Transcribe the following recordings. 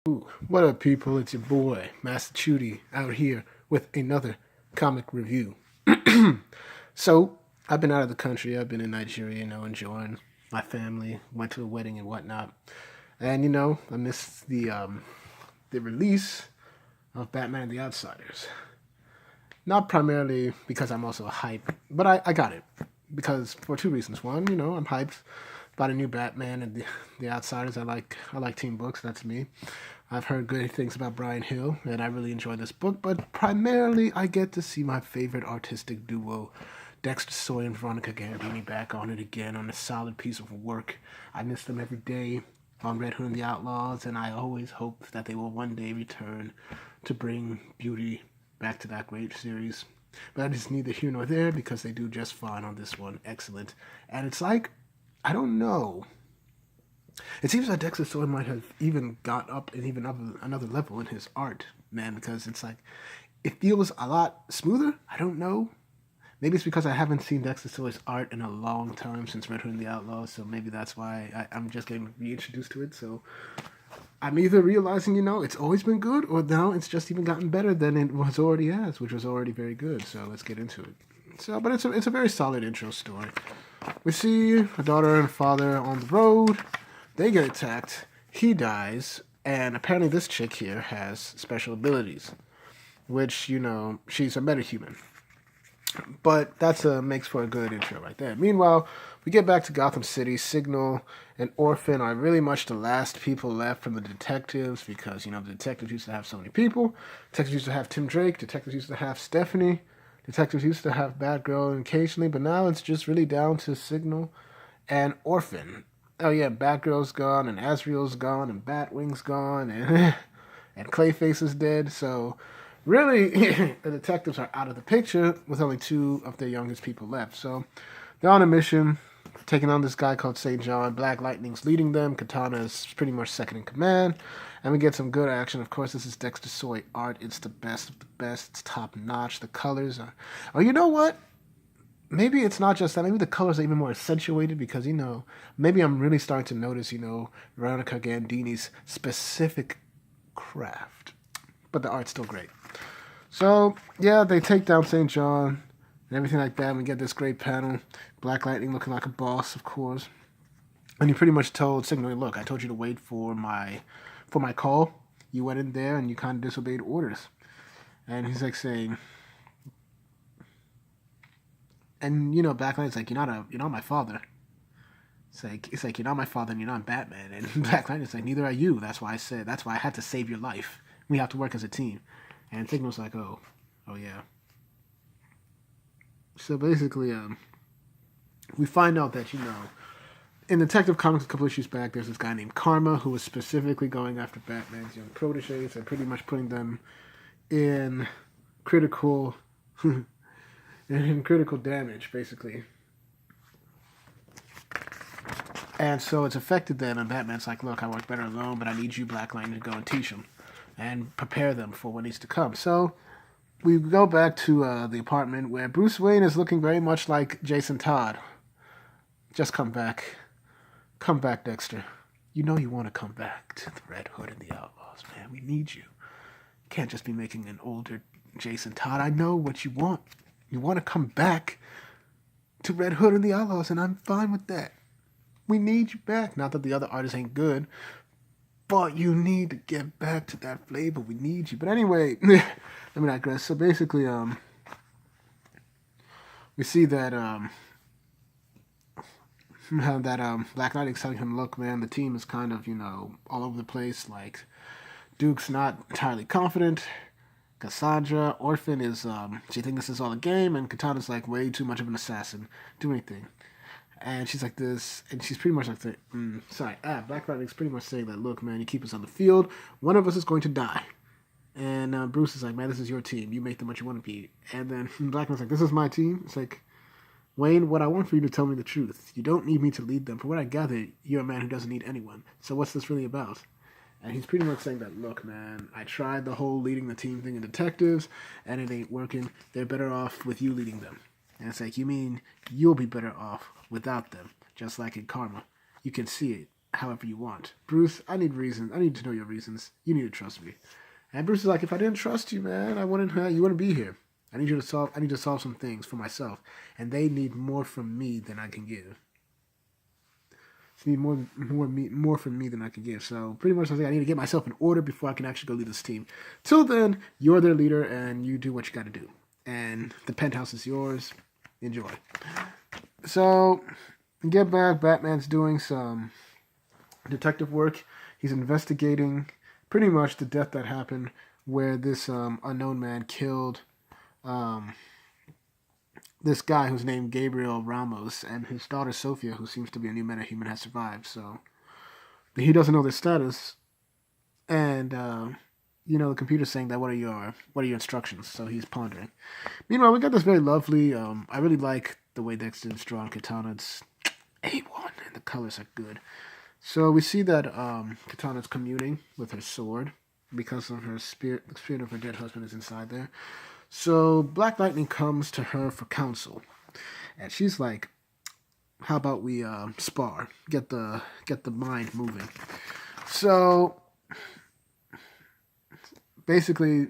Ooh, what up, people? It's your boy, Master Chudy, out here with another comic review. So, I've been out of the country. I've been in Nigeria, enjoying my family. Went to a wedding and whatnot. And, I missed the release of Batman and the Outsiders. Not primarily because I'm also a hype, but I got it. Because for two reasons. One, I'm hyped about a new Batman and the Outsiders. I like team books. That's me. I've heard good things about Brian Hill, and I really enjoy this book. But primarily, I get to see my favorite artistic duo, Dexter and Veronica Gandini, back on it again on a solid piece of work. I miss them every day on Red Hood and the Outlaws, and I always hope that they will one day return to bring beauty back to that great series. But that is neither here nor there because they do just fine on this one. Excellent. And it's like, I don't know. It seems like Dexter Soy might have even got up and even up another level in his art, man, because it's like, it feels a lot smoother. I don't know. Maybe it's because I haven't seen Dexter Soy's art in a long time since Red Hood and the Outlaws, so maybe that's why I'm just getting reintroduced to it. So I'm either realizing, it's always been good, or now it's just even gotten better than it was already as, which was already very good. So let's get into it. So, but it's a very solid intro story. We see a daughter and a father on the road. They get attacked. He dies, and apparently this chick here has special abilities, which she's a metahuman. But that's makes for a good intro right there. Meanwhile, we get back to Gotham City. Signal and Orphan are really much the last people left from the detectives because, the detectives used to have so many people. Detectives used to have Tim Drake. Detectives used to have Stephanie. Detectives used to have Batgirl occasionally, but now it's just really down to Signal and Orphan. Oh yeah, Batgirl's gone, and Azrael's gone, and Batwing's gone, and and Clayface is dead, so really, the detectives are out of the picture with only two of their youngest people left. So they're on a mission, taking on this guy called St. John. Black Lightning's leading them. Katana is pretty much second in command. And we get some good action. Of course, this is Dexter Soy art. It's the best of the best. It's top notch. The colors are... Oh, you know what? Maybe it's not just that. Maybe the colors are even more accentuated because, maybe I'm really starting to notice, Veronica Gandini's specific craft. But the art's still great. So, yeah, they take down St. John and everything like that. And we get this great panel. Black Lightning looking like a boss, of course. And he pretty much told Signal, look, I told you to wait for my call. You went in there and you kind of disobeyed orders. And he's like saying... And, Black Lightning's like, you're not my father. It's like, you're not my father and you're not Batman. And Black Lightning's like, neither are you. That's why I had to save your life. We have to work as a team. And Signal's like, oh yeah. So basically, we find out that, in Detective Comics a couple issues back, there's this guy named Karma who was specifically going after Batman's young proteges and pretty much putting them in critical in critical damage, basically. And so it's affected them, and Batman's like, look, I work better alone, but I need you, Black Lightning, to go and teach them and prepare them for what needs to come. So we go back to the apartment where Bruce Wayne is looking very much like Jason Todd. Just come back. Come back, Dexter. You know you want to come back to the Red Hood and the Outlaws, man. We need you. You can't just be making an older Jason Todd. I know what you want. You want to come back to Red Hood and the Outlaws, and I'm fine with that. We need you back. Not that the other artists ain't good, but you need to get back to that flavor. We need you. But anyway, let me digress. So basically, we see that Black Knight is telling him, look, man, the team is kind of, all over the place. Like, Duke's not entirely confident. Cassandra, Orphan is, she thinks this is all a game, and Katana's like way too much of an assassin. Do anything. And she's like this, and she's pretty much like, Black Lightning's pretty much saying that, look, man, you keep us on the field, one of us is going to die. And Bruce is like, man, this is your team. You make them what you want to be. And then Black Lightning's like, this is my team. It's like, Wayne, what I want for you to tell me the truth. You don't need me to lead them. From what I gather, you're a man who doesn't need anyone. So what's this really about? And he's pretty much saying that, look, man, I tried the whole leading the team thing in Detectives, and it ain't working. They're better off with you leading them. And it's like, you mean you'll be better off without them, just like in Karma. You can see it. however you want. Bruce, I need reasons. I need to know your reasons. You need to trust me. And Bruce is like, if I didn't trust you, man, you wouldn't be here. I need to solve some things for myself. And they need more from me than I can give. They need more from me than I can give. So pretty much I think I need to get myself in order before I can actually go lead this team. Till then, you're their leader and you do what you gotta do. And the penthouse is yours. Enjoy. So, get back, Batman's doing some detective work. He's investigating pretty much the death that happened where this unknown man killed this guy who's named Gabriel Ramos, and his daughter Sophia, who seems to be a new metahuman, has survived. So he doesn't know their status, and the computer's saying that what are your instructions? So he's pondering. Meanwhile, we got this very lovely. I really like the way Dexter's drawn Katana. It's A1, and the colors are good. So we see that Katana's communing with her sword because of her spirit. The spirit of her dead husband is inside there. So Black Lightning comes to her for counsel, and she's like, "How about we spar? Get the mind moving." So basically,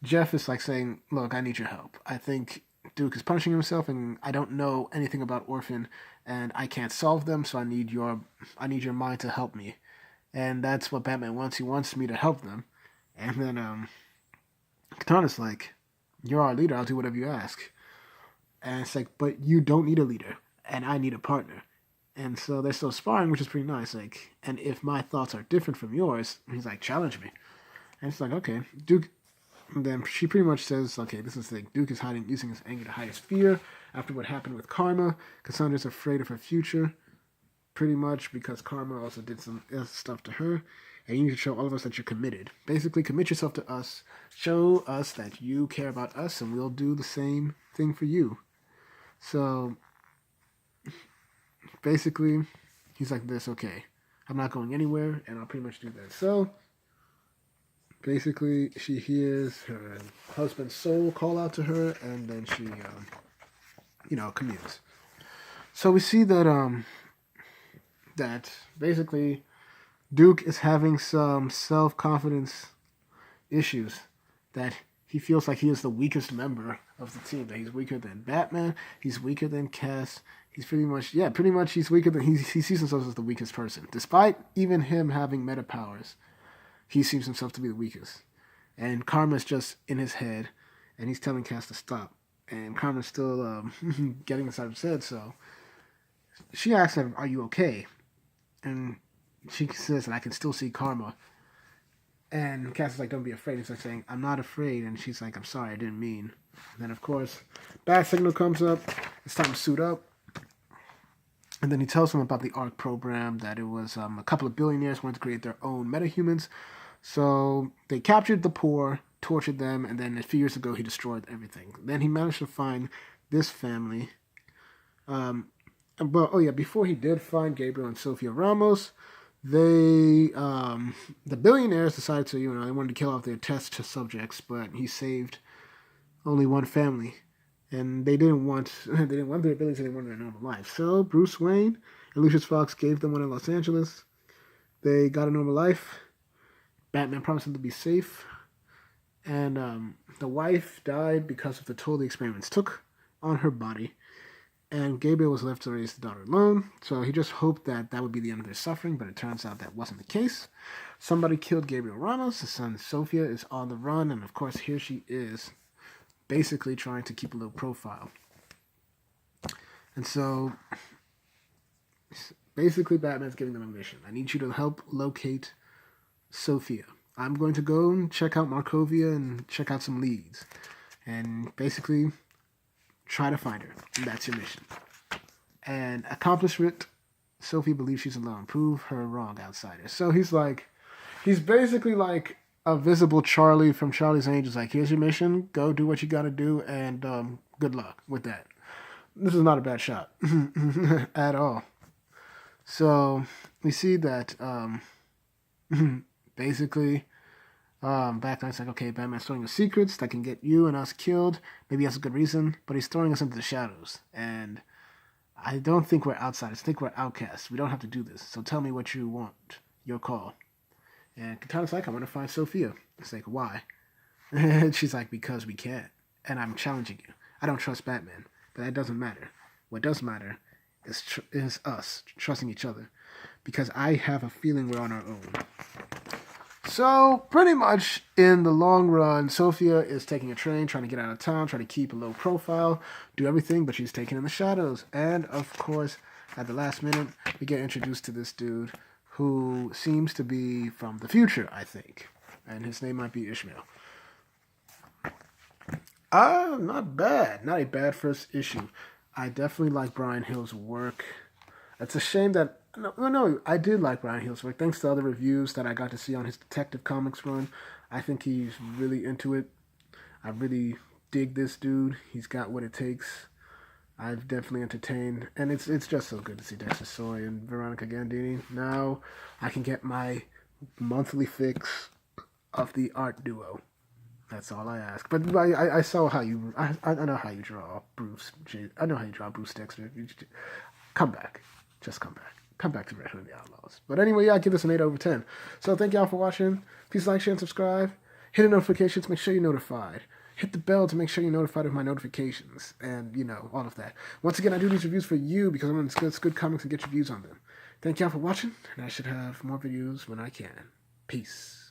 Jeff is like saying, "Look, I need your help. I think Duke is punishing himself, and I don't know anything about Orphan, and I can't solve them. So I need your mind to help me." And that's what Batman wants. He wants me to help them. And then Katana's like, "You're our leader. I'll do whatever you ask." And it's like, "But you don't need a leader, and I need a partner." And so they're still sparring, which is pretty nice. Like, and if my thoughts are different from yours, he's like, "Challenge me." And it's like, okay, Duke. And then she pretty much says, "Okay, this is the thing. Duke is using his anger to hide his fear after what happened with Karma. Cassandra's afraid of her future, pretty much because Karma also did some stuff to her. And you need to show all of us that you're committed. Basically, commit yourself to us. Show us that you care about us, and we'll do the same thing for you." So, basically, he's like this, "Okay, I'm not going anywhere, and I'll pretty much do this." So, basically, she hears her husband's soul call out to her, and then she, communes. So we see that, that basically Duke is having some self-confidence issues, that he feels like he is the weakest member of the team, that he's weaker than Batman, he's weaker than Cass, he's pretty much he's weaker than, he sees himself as the weakest person. Despite even him having meta powers, he sees himself to be the weakest. And Karma's just in his head, and he's telling Cass to stop. And Karma's still getting inside of his head, so she asks him, "Are you okay?" And she says that I can still see Karma. And Cass is like, "Don't be afraid." He's like saying, "I'm not afraid." And she's like, "I'm sorry, I didn't mean." And then, of course, Bat Signal comes up. It's time to suit up. And then he tells him about the ARC program, that it was a couple of billionaires wanted to create their own metahumans. So they captured the poor, tortured them, and then a few years ago he destroyed everything. Then he managed to find this family. Before he did find Gabriel and Sofia Ramos, the billionaires decided to, they wanted to kill off their test subjects, but he saved only one family, and they didn't want their abilities, they wanted a normal life. So Bruce Wayne and Lucius Fox gave them one in Los Angeles. They got a normal life. Batman promised them to be safe, and the wife died because of the toll the experiments took on her body. And Gabriel was left to raise the daughter alone, so he just hoped that would be the end of their suffering, but it turns out that wasn't the case. Somebody killed Gabriel Ramos, his son Sophia is on the run, and of course here she is, basically trying to keep a low profile. And so, basically Batman's giving them a mission. "I need you to help locate Sophia. I'm going to go and check out Markovia and check out some leads. And basically try to find her. And that's your mission. And accomplishment, Sophie believes she's alone. Prove her wrong, outsiders." So he's basically like a visible Charlie from Charlie's Angels. Like, here's your mission. Go do what you got to do, and good luck with that. This is not a bad shot at all. So we see that basically Batman's like, "Okay, Batman's throwing us secrets that can get you and us killed. Maybe he has a good reason, but he's throwing us into the shadows." And I don't think we're outsiders. I think we're outcasts. We don't have to do this. So tell me what you want. Your call. And Katana's like, I want to find Sophia. It's like, why? And she's like, because we can't. And I'm challenging you. I don't trust Batman, but that doesn't matter. What does matter is us trusting each other. Because I have a feeling we're on our own. So, pretty much in the long run, Sophia is taking a train, trying to get out of town, trying to keep a low profile, do everything, but she's taken in the shadows. And, of course, at the last minute, we get introduced to this dude who seems to be from the future, I think. And his name might be Ishmael. Not bad. Not a bad first issue. I definitely like Brian Hill's work. It's a shame that... No, I did like Brian Hill's work. Thanks to other reviews that I got to see on his Detective Comics run. I think he's really into it. I really dig this dude. He's got what it takes. I've definitely entertained. And it's just so good to see Dexter Soy and Veronica Gandini. Now I can get my monthly fix of the art duo. That's all I ask. But I saw how you... I know how you draw Bruce. I know how you draw Bruce Dexter. Come back. Just come back. Come back to Red Hood and the Outlaws. But anyway, yeah, I give this an 8 over 10. So thank y'all for watching. Please like, share, and subscribe. Hit the notifications. Make sure you're notified. Hit the bell to make sure you're notified of my notifications. And, all of that. Once again, I do these reviews for you because I want to discuss good comics and get your views on them. Thank y'all for watching. And I should have more videos when I can. Peace.